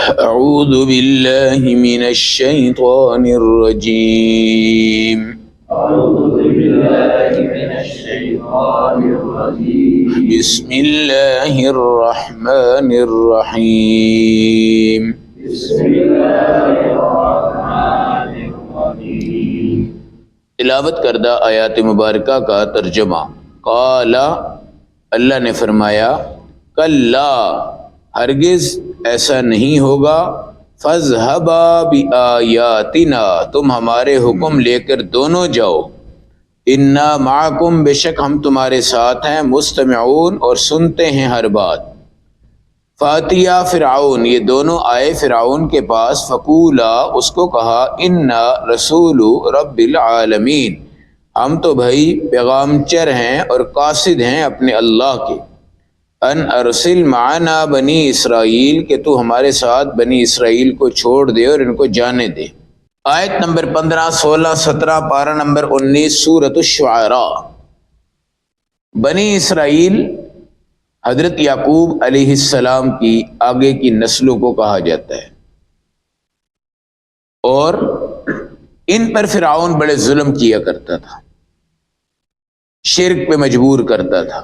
اعوذ باللہ من الشیطان الرجیم بسم اللہ الرحمن الرحیم تلاوت کردہ آیات مبارکہ کا ترجمہ۔ قال، اللہ نے فرمایا، کلا، ہرگز ایسا نہیں ہوگا، فاذهبا بآیاتنا، تم ہمارے حکم لے کر دونوں جاؤ، انا معکم، بے شک ہم تمہارے ساتھ ہیں، مستمعون، اور سنتے ہیں ہر بات۔ فاتیا فرعون، یہ دونوں آئے فرعون کے پاس، فقولا، اس کو کہا، انا رسول رب العالمین، ہم تو بھائی پیغامچر ہیں اور قاصد ہیں اپنے اللہ کے، ان ارسل معنا بنی اسرائیل، کہ تو ہمارے ساتھ بنی اسرائیل کو چھوڑ دے اور ان کو جانے دے۔ آیت نمبر 15، 16، 17، پارہ نمبر 19، سورۃ الشعراء۔ بنی اسرائیل حضرت یعقوب علیہ السلام کی آگے کی نسلوں کو کہا جاتا ہے، اور ان پر فرعون بڑے ظلم کیا کرتا تھا، شرک پہ مجبور کرتا تھا،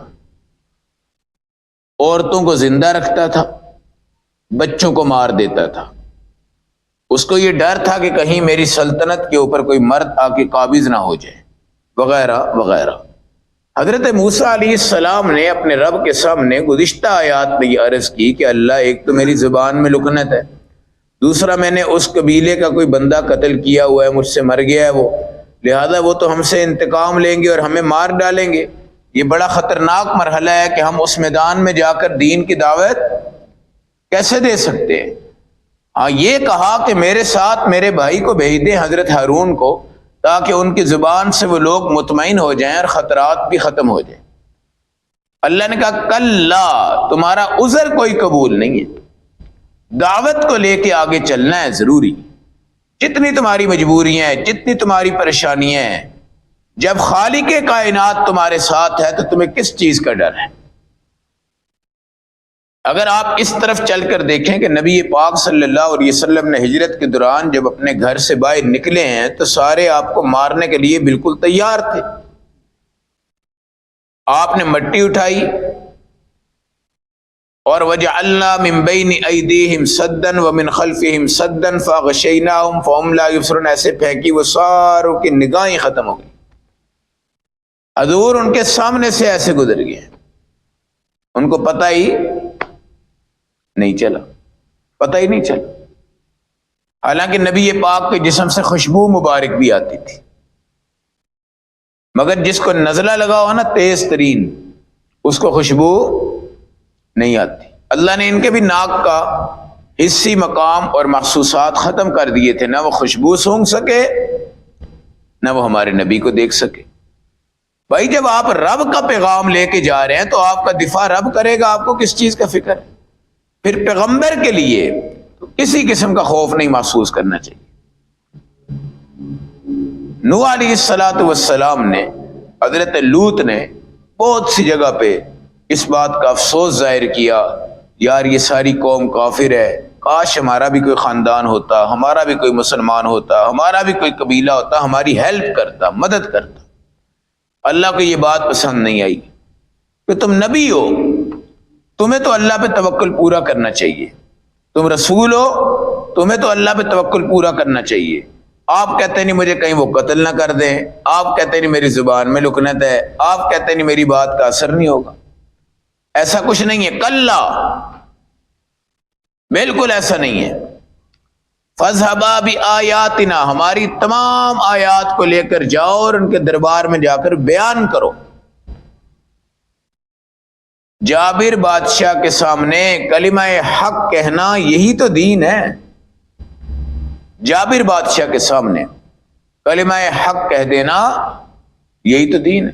عورتوں کو زندہ رکھتا تھا، بچوں کو مار دیتا تھا۔ اس کو یہ ڈر تھا کہ کہیں میری سلطنت کے اوپر کوئی مرد آ کے قابض نہ ہو جائے، وغیرہ وغیرہ۔ حضرت موسیٰ علیہ السلام نے اپنے رب کے سامنے گزشتہ آیات میں یہ عرض کی کہ اللہ، ایک تو میری زبان میں لکنت ہے، دوسرا میں نے اس قبیلے کا کوئی بندہ قتل کیا ہوا ہے، مجھ سے مر گیا ہے وہ، لہذا وہ تو ہم سے انتقام لیں گے اور ہمیں مار ڈالیں گے۔ یہ بڑا خطرناک مرحلہ ہے کہ ہم اس میدان میں جا کر دین کی دعوت کیسے دے سکتے ہیں۔ ہاں، یہ کہا کہ میرے ساتھ میرے بھائی کو بھیج دیں، حضرت ہارون کو، تاکہ ان کی زبان سے وہ لوگ مطمئن ہو جائیں اور خطرات بھی ختم ہو جائیں۔ اللہ نے کہا، کلا، تمہارا عذر کوئی قبول نہیں ہے، دعوت کو لے کے آگے چلنا ہے ضروری، جتنی تمہاری مجبوریاں ہیں، جتنی تمہاری پریشانیاں ہیں، جب خالق کائنات تمہارے ساتھ ہے تو تمہیں کس چیز کا ڈر ہے؟ اگر آپ اس طرف چل کر دیکھیں کہ نبی پاک صلی اللہ علیہ وسلم نے ہجرت کے دوران جب اپنے گھر سے باہر نکلے ہیں تو سارے آپ کو مارنے کے لیے بالکل تیار تھے۔ آپ نے مٹی اٹھائی اور وَجَعَلْنَا مِن بَيْنِ أَيْدِيهِمْ سَدًّا وَمِنْ خَلْفِهِمْ سَدًّا فَغَشَيْنَاهُمْ فَهُمْ لَا يُبْصِرُونَ، ایسے پھینکی وہ ساروں کی نگاہیں ختم ہو گئی، حضور ان کے سامنے سے ایسے گزر گئے، ان کو پتہ ہی نہیں چلا، پتہ ہی نہیں چلا۔ حالانکہ نبی پاک کے جسم سے خوشبو مبارک بھی آتی تھی، مگر جس کو نزلہ لگا ہو نا تیز ترین، اس کو خوشبو نہیں آتی۔ اللہ نے ان کے بھی ناک کا حسی مقام اور محسوسات ختم کر دیے تھے، نہ وہ خوشبو سونگھ سکے نہ وہ ہمارے نبی کو دیکھ سکے۔ بھائی، جب آپ رب کا پیغام لے کے جا رہے ہیں تو آپ کا دفاع رب کرے گا، آپ کو کس چیز کا فکر ہے؟ پھر پیغمبر کے لیے کسی قسم کا خوف نہیں محسوس کرنا چاہیے۔ نوح علیہ السلام نے، حضرت لوط نے بہت سی جگہ پہ اس بات کا افسوس ظاہر کیا، یار یہ ساری قوم کافر ہے، کاش ہمارا بھی کوئی خاندان ہوتا، ہمارا بھی کوئی مسلمان ہوتا، ہمارا بھی کوئی قبیلہ ہوتا، ہماری ہیلپ کرتا، مدد کرتا۔ اللہ کو یہ بات پسند نہیں آئی کہ تم نبی ہو، تمہیں تو اللہ پہ توکل پورا کرنا چاہیے، تم رسول ہو، تمہیں تو اللہ پہ توکل پورا کرنا چاہیے۔ آپ کہتے نہیں مجھے کہیں وہ قتل نہ کر دیں، آپ کہتے نہیں میری زبان میں لکنت ہے، آپ کہتے نہیں میری بات کا اثر نہیں ہوگا۔ ایسا کچھ نہیں ہے، کلا، بالکل ایسا نہیں ہے۔ فَاذْهَبَا بِآیَاتِنَا، ہماری تمام آیات کو لے کر جاؤ اور ان کے دربار میں جا کر بیان کرو۔ جابر بادشاہ کے سامنے کلمہ حق کہنا یہی تو دین ہے۔ جابر بادشاہ کے سامنے کلمہ حق کہہ دینا یہی تو دین ہے۔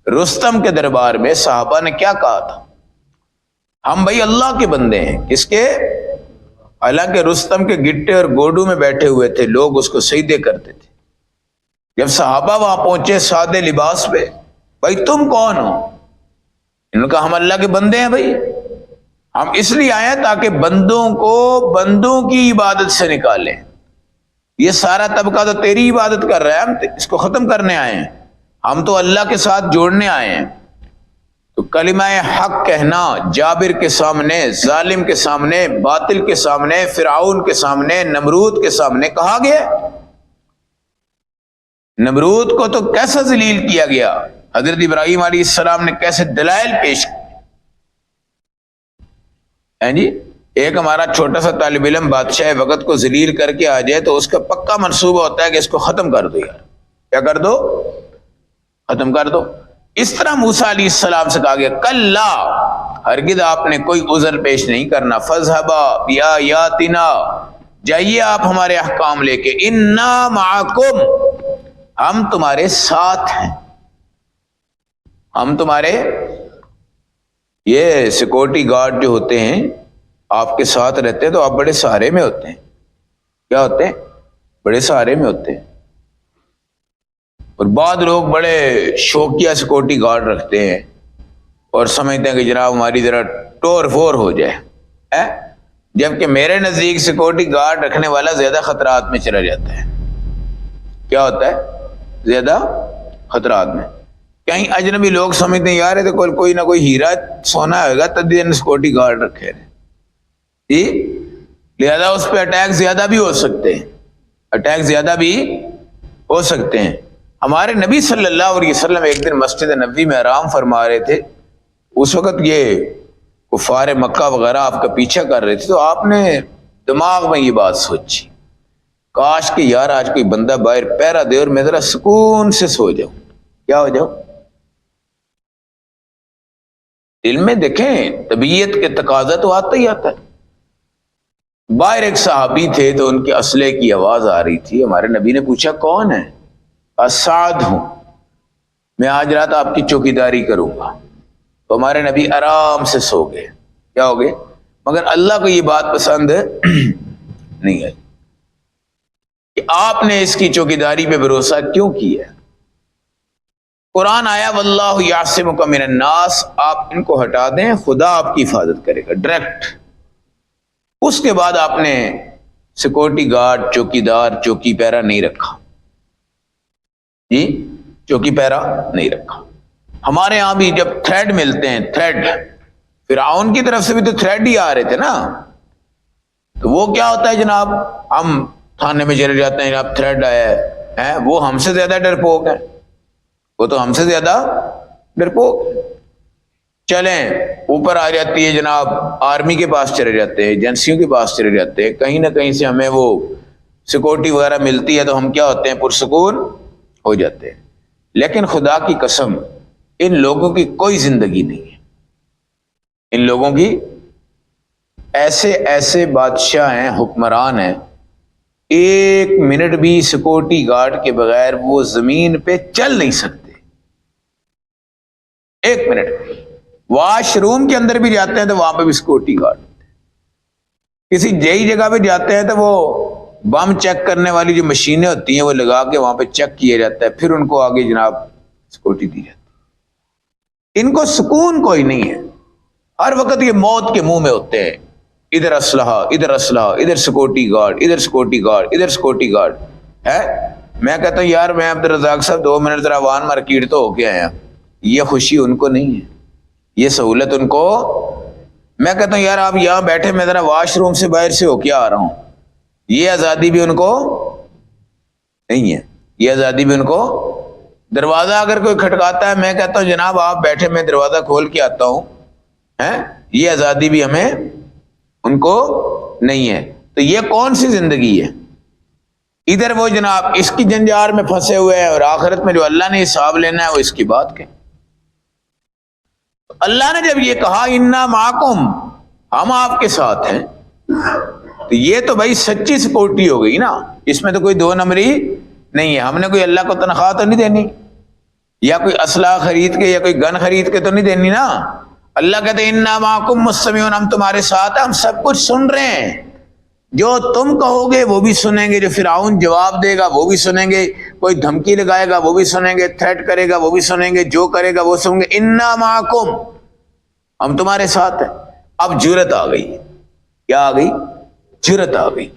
رستم کے دربار میں صحابہ نے کیا کہا تھا؟ ہم بھائی اللہ کے بندے ہیں، کس کے؟ حالانکہ رستم کے گٹے اور گوڈو میں بیٹھے ہوئے تھے، لوگ اس کو سجدے کرتے تھے۔ جب صحابہ وہاں پہنچے سادے لباس پہ، بھائی تم کون ہو؟ انہوں نے کہا ہم اللہ کے بندے ہیں بھائی، ہم اس لیے آئے ہیں تاکہ بندوں کو بندوں کی عبادت سے نکالیں. یہ سارا طبقہ تو تیری عبادت کر رہا ہے، ہم اس کو ختم کرنے آئے ہیں. ہم تو اللہ کے ساتھ جوڑنے آئے ہیں. تو کلمہ حق کہنا جابر کے سامنے، ظالم کے سامنے، باطل کے سامنے، فرعون کے سامنے، نمرود کے سامنے کہا گیا. نمرود کو تو کیسا ذلیل کیا گیا، حضرت ابراہیم علیہ السلام نے کیسے دلائل پیش کیے. جی ایک ہمارا چھوٹا سا طالب علم بادشاہ وقت کو ذلیل کر کے آ جائے تو اس کا پکا منصوبہ ہوتا ہے کہ اس کو ختم کر دو. یار کیا کر دو؟ ختم کر دو. اس طرح موسیٰ علیہ السلام سے کہا گیا کلا، ہرگز آپ نے کوئی عذر پیش نہیں کرنا. فذهبا بآیاتنا، جائیے آپ ہمارے احکام لے کے. انا معکم، ہم تمہارے ساتھ ہیں. ہم تمہارے، یہ سیکورٹی گارڈ جو ہوتے ہیں آپ کے ساتھ رہتے ہیں تو آپ بڑے سہارے میں ہوتے ہیں. کیا ہوتے ہیں؟ بڑے سہارے میں ہوتے ہیں. اور بعض لوگ بڑے شوقیہ سیکورٹی گارڈ رکھتے ہیں اور سمجھتے ہیں کہ جناب ہماری ذرا ٹور فور ہو جائے، جبکہ میرے نزدیک سیکورٹی گارڈ رکھنے والا زیادہ خطرات میں چلا جاتا ہے. کیا ہوتا ہے؟ زیادہ خطرات میں. کہیں اجنبی لوگ سمجھتے ہیں یار تو کوئی نہ کوئی ہیرا سونا ہوگا تدین سیکورٹی گارڈ رکھے رہے جی، لہذا اس پہ اٹیک زیادہ بھی ہو سکتے ہیں، اٹیک زیادہ بھی ہو سکتے ہیں. ہمارے نبی صلی اللہ علیہ وسلم ایک دن مسجد نبوی میں آرام فرما رہے تھے. اس وقت یہ کفار مکہ وغیرہ آپ کا پیچھا کر رہے تھے، تو آپ نے دماغ میں یہ بات سوچی کاش کہ یار آج کوئی بندہ باہر پہرا دے اور میں ذرا سکون سے سو جاؤں. کیا ہو جاؤ؟ دل میں دیکھیں طبیعت کے تقاضا تو آتا ہی آتا ہے. باہر ایک صحابی تھے تو ان کے اسلحے کی آواز آ رہی تھی. ہمارے نبی نے پوچھا کون ہے؟ سعد ہوں، میں آج رات آپ کی چوکیداری کروں گا. تو ہمارے نبی آرام سے سو گئے. کیا ہو گئے؟ مگر اللہ کو یہ بات پسند نہیں آئی کہ آپ نے اس کی چوکیداری پہ بھروسہ کیوں کیا. قرآن آیا واللہ یعصمک من الناس، آپ ان کو ہٹا دیں خدا آپ کی حفاظت کرے گا ڈائریکٹ. اس کے بعد آپ نے سیکورٹی گارڈ، چوکیدار، چوکی پیرا نہیں رکھا. جی چوکی پیرا نہیں رکھا. ہمارے ہاں بھی جب تھریڈ ملتے ہیں، تھریڈ فرعون کی طرف سے بھی تو تھریڈ ہی آ رہے تھے نا، تو وہ کیا ہوتا ہے جناب، ہم تھانے میں چلے جاتے ہیں جناب تھریڈ آیا ہے، وہ ہم سے زیادہ ڈرپوک ہے، وہ تو ہم سے زیادہ ڈرپوک. چلیں اوپر آ جاتی ہے جناب آرمی کے پاس چلے جاتے ہیں، ایجنسیوں کے پاس چلے جاتے ہیں، کہیں نہ کہیں سے ہمیں وہ سیکورٹی وغیرہ ملتی ہے تو ہم کیا ہوتے ہیں، پرسکون ہو جاتے ہیں. لیکن خدا کی قسم ان لوگوں کی کوئی زندگی نہیں ہے. ان لوگوں کی ایسے ایسے بادشاہ ہیں، حکمران ہیں، ایک منٹ بھی سیکورٹی گارڈ کے بغیر وہ زمین پہ چل نہیں سکتے. ایک منٹ واش روم کے اندر بھی جاتے ہیں تو وہاں پہ بھی سیکورٹی گارڈ. کسی نئی جگہ پہ جاتے ہیں تو وہ بم چیک کرنے والی جو مشینیں ہوتی ہیں وہ لگا کے وہاں پہ چیک کیا جاتا ہے، پھر ان کو آگے جناب سیکورٹی دی جاتی ہے. ان کو سکون کوئی نہیں ہے، ہر وقت یہ موت کے منہ میں ہوتے ہیں. ادھر اسلحہ، ادھر اسلحہ، ادھر سیکورٹی گارڈ، ادھر سیکورٹی گارڈ، ادھر سیکورٹی گارڈ ہے. میں کہتا ہوں یار میں عبدالرزاق صاحب 2 منٹ ذرا وان مارکیٹ تو ہو کے آیا. یہ خوشی ان کو نہیں ہے، یہ سہولت ان کو. میں کہتا ہوں یار آپ یہاں بیٹھے، میں ذرا واش روم سے باہر سے ہو کے آ رہا ہوں. یہ آزادی بھی ان کو نہیں ہے، یہ آزادی بھی ان کو. دروازہ اگر کوئی کھٹکاتا ہے میں کہتا ہوں جناب آپ بیٹھے میں دروازہ کھول کے آتا ہوں، یہ آزادی بھی ہمیں ان کو نہیں ہے. تو یہ کون سی زندگی ہے؟ ادھر وہ جناب اس کی جنجار میں پھنسے ہوئے ہیں اور آخرت میں جو اللہ نے حساب لینا ہے وہ اس کی بات کہ اللہ نے جب یہ کہا انا معکم، ہم آپ کے ساتھ ہیں، تو یہ تو بھائی سچی سیکورٹی ہو گئی نا. اس میں تو کوئی 2 نمبری نہیں ہے. ہم نے کوئی اللہ کو تنخواہ تو نہیں دینی، یا کوئی اسلحہ خرید کے یا کوئی گن خرید کے تو نہیں دینی نا. اللہ کہتے ہیں انا معکم مستمعون، ہم تمہارے ساتھ ہیں، ہم سب کچھ سن رہے ہیں. جو تم کہو گے وہ بھی سنیں گے، جو فرعون جواب دے گا وہ بھی سنیں گے، کوئی دھمکی لگائے گا وہ بھی سنیں گے، تھریٹ کرے گا وہ بھی سنیں گے، جو کرے گا وہ سنیں گے. انا معکم، ہم تمہارے ساتھ ہیں. اب جرت آ گئی. کیا آ گئی؟ جرت آ گئی،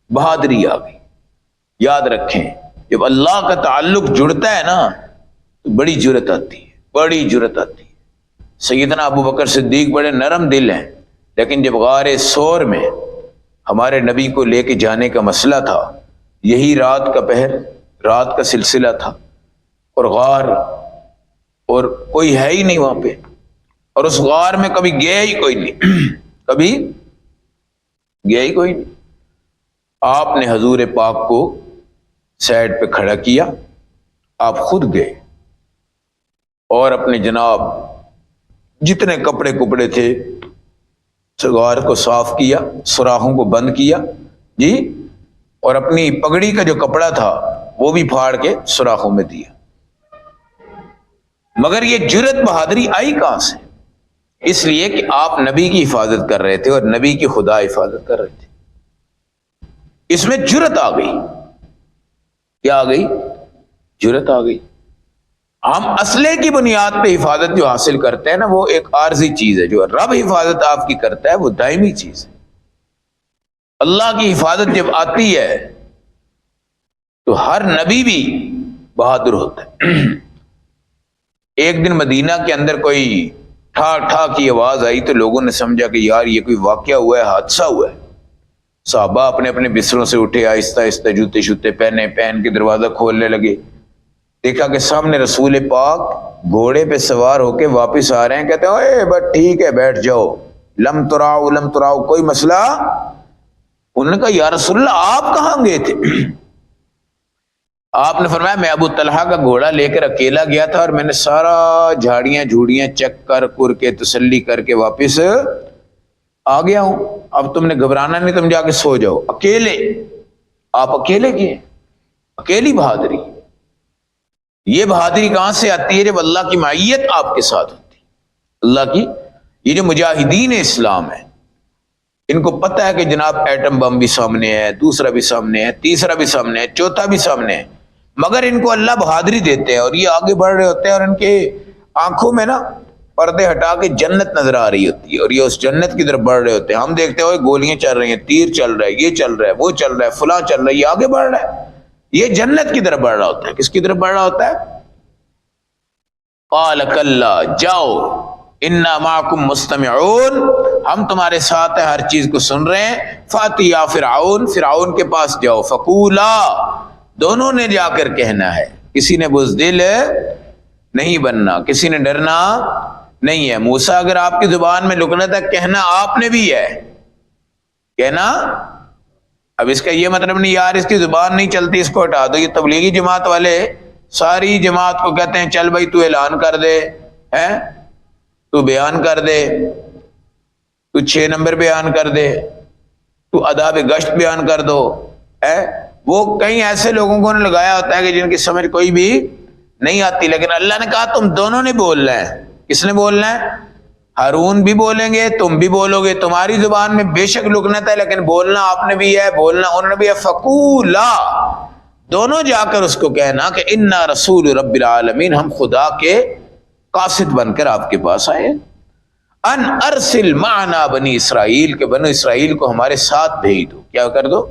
بہادری آ گئی. یاد رکھیں جب اللہ کا تعلق جڑتا ہے نا تو بڑی جرت آتی ہے، بڑی جرت آتی ہے. سیدنا ابو بکر صدیق بڑے نرم دل ہیں، لیکن جب غار ثور میں ہمارے نبی کو لے کے جانے کا مسئلہ تھا، یہی رات کا پہر، رات کا سلسلہ تھا، اور غار اور کوئی ہے ہی نہیں وہاں پہ، اور اس غار میں کبھی گیا ہی کوئی نہیں کبھی گیا ہی کوئی نہیں. آپ نے حضور پاک کو سائڈ پہ کھڑا کیا، آپ خود گئے اور اپنے جناب جتنے کپڑے کپڑے تھے غار کو صاف کیا، سوراخوں کو بند کیا جی، اور اپنی پگڑی کا جو کپڑا تھا وہ بھی پھاڑ کے سوراخوں میں دیا. مگر یہ جرت بہادری آئی کہاں سے؟ اس لیے کہ آپ نبی کی حفاظت کر رہے تھے اور نبی کی خدا حفاظت کر رہے تھے. اس میں جرت آ گئی. کیا آ گئی؟ جرت آ گئی. ہم اسلحے کی بنیاد پہ حفاظت جو حاصل کرتے ہیں نا وہ ایک عارضی چیز ہے، جو رب حفاظت آپ کی کرتا ہے وہ دائمی چیز ہے. اللہ کی حفاظت جب آتی ہے تو ہر نبی بھی بہادر ہوتا ہے. ایک دن مدینہ کے اندر کوئی ٹھا ٹھا کی آواز آئی تو لوگوں نے سمجھا کہ یار یہ کوئی واقعہ ہوا ہے، حادثہ ہوا ہے. صحابہ اپنے اپنے بستروں سے اٹھے، آہستہ آہستہ جوتے شوتے پہن کے دروازہ کھولنے لگے. دیکھا کہ سامنے رسول پاک گھوڑے پہ سوار ہو کے واپس آ رہے ہیں. کہتے ہیں اے بس ٹھیک ہے بیٹھ جاؤ، لم تراؤ کوئی مسئلہ. انہوں نے کہا یا رسول اللہ آپ کہاں گئے تھے؟ آپ نے فرمایا میں ابو طلحہ کا گھوڑا لے کر اکیلا گیا تھا اور میں نے سارا جھاڑیاں جھوڑیاں چیک کر کے تسلی کر کے واپس آ گیا ہوں. اب تم نے گھبرانا نہیں، تم جا کے سو جاؤ. اکیلے، آپ اکیلے گئے، اکیلی بہادری. یہ بہادری کہاں سے آتی ہے؟ جب اللہ کی معیت آپ کے ساتھ ہوتی ہے. اللہ کی یہ جو مجاہدین اسلام ہے ان کو پتہ ہے کہ جناب ایٹم بم بھی سامنے ہے، دوسرا بھی سامنے ہے، تیسرا بھی سامنے ہے، چوتھا بھی سامنے ہے، مگر ان کو اللہ بہادری دیتے ہیں اور یہ آگے بڑھ رہے ہوتے ہیں اور ان کے آنکھوں میں نا پردے ہٹا کے جنت نظر آ رہی ہوتی ہے اور یہ اس جنت کی طرف بڑھ رہے ہوتے ہیں. ہم دیکھتے ہوئے گولیاں چل رہی ہیں، تیر چل رہا ہے، یہ چل رہا ہے، وہ چل رہا ہے، فلاں چل رہا ہے، یہ آگے بڑھ رہا ہے. یہ جنت کی طرف بڑھ رہا ہوتا ہے. کس کی طرف بڑھ رہا ہوتا ہے؟ قال کلا جاؤ انا معکم مستمعون، ہم تمہارے ساتھ ہیں، ہر چیز کو سن رہے ہیں. فاتیا فرعون کے پاس جاؤ. فقولا، دونوں نے جا کر کہنا ہے، کسی نے بزدل نہیں بننا، کسی نے ڈرنا نہیں ہے. موسیٰ اگر آپ کی زبان میں لکنت ہے، کہنا آپ نے بھی ہے، کہنا. اب اس کا یہ مطلب نہیں یار اس کی زبان نہیں چلتی اس کو ہٹا دو. یہ تبلیغی جماعت والے ساری جماعت کو کہتے ہیں چل بھائی تو اعلان کر دے، تو بیان کر دے، تو 6 نمبر بیان کر دے، تو آداب گشت بیان کر دو. وہ کئی ایسے لوگوں کو نے لگایا ہوتا ہے کہ جن کی سمجھ کوئی بھی نہیں آتی. لیکن اللہ نے کہا تم دونوں نے بولنا ہے. کس نے بولنا ہے؟ ہارون بھی بولیں گے، تم بھی بولو گے. تمہاری زبان میں بے شک لکنت ہے لیکن بولنا آپ نے بھی ہے، بولنا انہوں نے بھی ہے. فقولا، دونوں جا کر اس کو کہنا کہ انا رسول رب العالمین، ہم خدا کے قاصد بن کر آپ کے پاس آئے. ان ارسل معنا بنی اسرائیل، کے بنو اسرائیل کو ہمارے ساتھ بھیج دو. کیا کر دو؟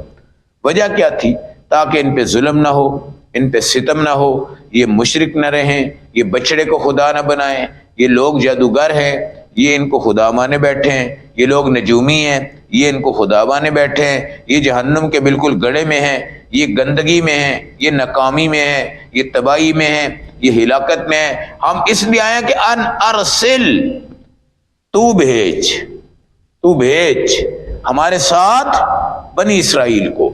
وجہ کیا تھی؟ تاکہ ان پہ ظلم نہ ہو، ان پہ ستم نہ ہو، یہ مشرک نہ رہیں، یہ بچڑے کو خدا نہ بنائیں، یہ لوگ جادوگر ہیں، یہ ان کو خدا مانے بیٹھے ہیں، یہ لوگ نجومی ہیں، یہ ان کو خدا مانے بیٹھے ہیں، یہ جہنم کے بالکل گڑھے میں ہیں، یہ گندگی میں ہیں، یہ ناکامی میں ہیں، یہ تباہی میں ہیں، یہ ہلاکت میں ہیں. ہم اس لیے آئے کہ ان ارسل، تو بھیج ہمارے ساتھ بنی اسرائیل کو،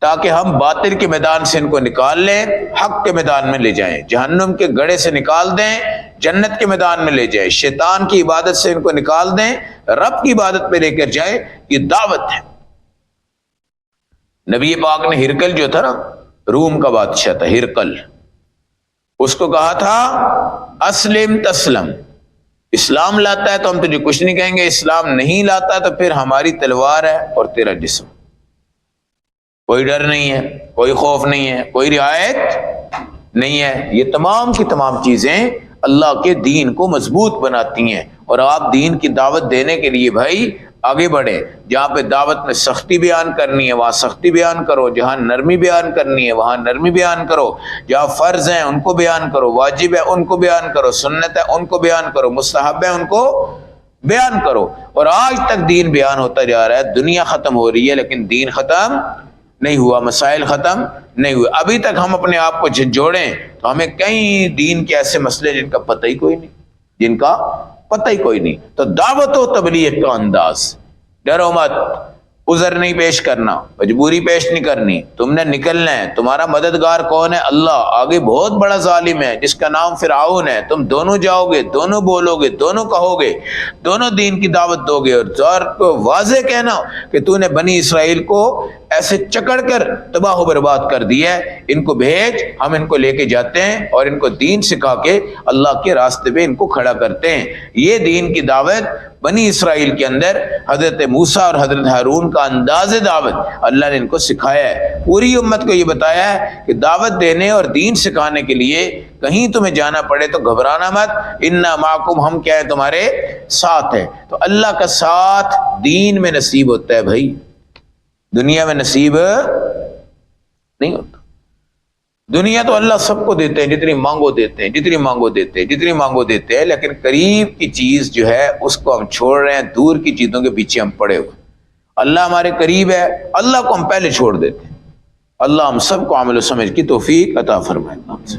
تاکہ ہم باطل کے میدان سے ان کو نکال لیں، حق کے میدان میں لے جائیں، جہنم کے گڑھے سے نکال دیں، جنت کے میدان میں لے جائیں، شیطان کی عبادت سے ان کو نکال دیں، رب کی عبادت پہ لے کر جائیں. یہ دعوت ہے. نبی پاک نے ہرقل جو تھا نا، روم کا بادشاہ تھا ہرقل، اس کو کہا تھا اسلم تسلم، اسلام لاتا ہے تو ہم تجھے کچھ نہیں کہیں گے، اسلام نہیں لاتا تو پھر ہماری تلوار ہے اور تیرا جسم. کوئی ڈر نہیں ہے، کوئی خوف نہیں ہے، کوئی رعایت نہیں ہے. یہ تمام کی تمام چیزیں اللہ کے دین کو مضبوط بناتی ہیں اور آپ دین کی دعوت دینے کے لیے بھائی آگے بڑھے. جہاں پہ دعوت میں سختی بیان کرنی ہے وہاں سختی بیان کرو، جہاں نرمی بیان کرنی ہے وہاں نرمی بیان کرو، جہاں فرض ہیں ان کو بیان کرو، واجب ہے ان کو بیان کرو، سنت ہے ان کو بیان کرو، مستحب ہے ان کو بیان کرو. اور آج تک دین بیان ہوتا جا رہا ہے. دنیا ختم ہو رہی ہے لیکن دین ختم نہیں ہوا، مسائل ختم نہیں ہوئے. ابھی تک ہم اپنے آپ کو جھنجھوڑیں تو ہمیں کئی دین کے ایسے مسئلے جن کا پتہ ہی کوئی نہیں، جن کا پتہ ہی کوئی نہیں. تو دعوت و تبلیغ کا انداز، ڈرو مت، عذر نہیں پیش کرنا، مجبوری پیش نہیں کرنی، تم نے نکلنا ہے. تمہارا مددگار کون ہے؟ اللہ. آگے بہت بڑا ظالم ہے جس کا نام فرعون ہے. تم دونوں جاؤ گے، دونوں بولو گے، دونوں کہو گے، دونوں دین کی دعوت دو گے. اور کو واضح کہنا کہ تو نے بنی اسرائیل کو ایسے چکڑ کر تباہ و برباد کر دیا ہے، ان کو بھیج، ہم ان کو لے کے جاتے ہیں اور ان کو دین سکھا کے اللہ کے راستے پہ ان کو کھڑا کرتے ہیں. یہ دین کی دعوت بنی اسرائیل کے اندر حضرت موسیٰ اور حضرت ہارون کا انداز دعوت اللہ نے ان کو سکھایا ہے. پوری امت کو یہ بتایا ہے کہ دعوت دینے اور دین سکھانے کے لیے کہیں تمہیں جانا پڑے تو گھبرانا مت. انا معکم، ہم کیا ہے تمہارے ساتھ ہیں. تو اللہ کا ساتھ دین میں نصیب ہوتا ہے بھائی، دنیا میں نصیب نہیں ہوتا. دنیا تو اللہ سب کو دیتے ہیں، جتنی مانگو دیتے ہیں، جتنی مانگو دیتے ہیں، جتنی مانگو دیتے ہیں. لیکن قریب کی چیز جو ہے اس کو ہم چھوڑ رہے ہیں، دور کی چیزوں کے پیچھے ہم پڑے ہوئے. اللہ ہمارے قریب ہے، اللہ کو ہم پہلے چھوڑ دیتے ہیں. اللہ ہم سب کو عمل و سمجھ کی توفیق عطا فرمائے.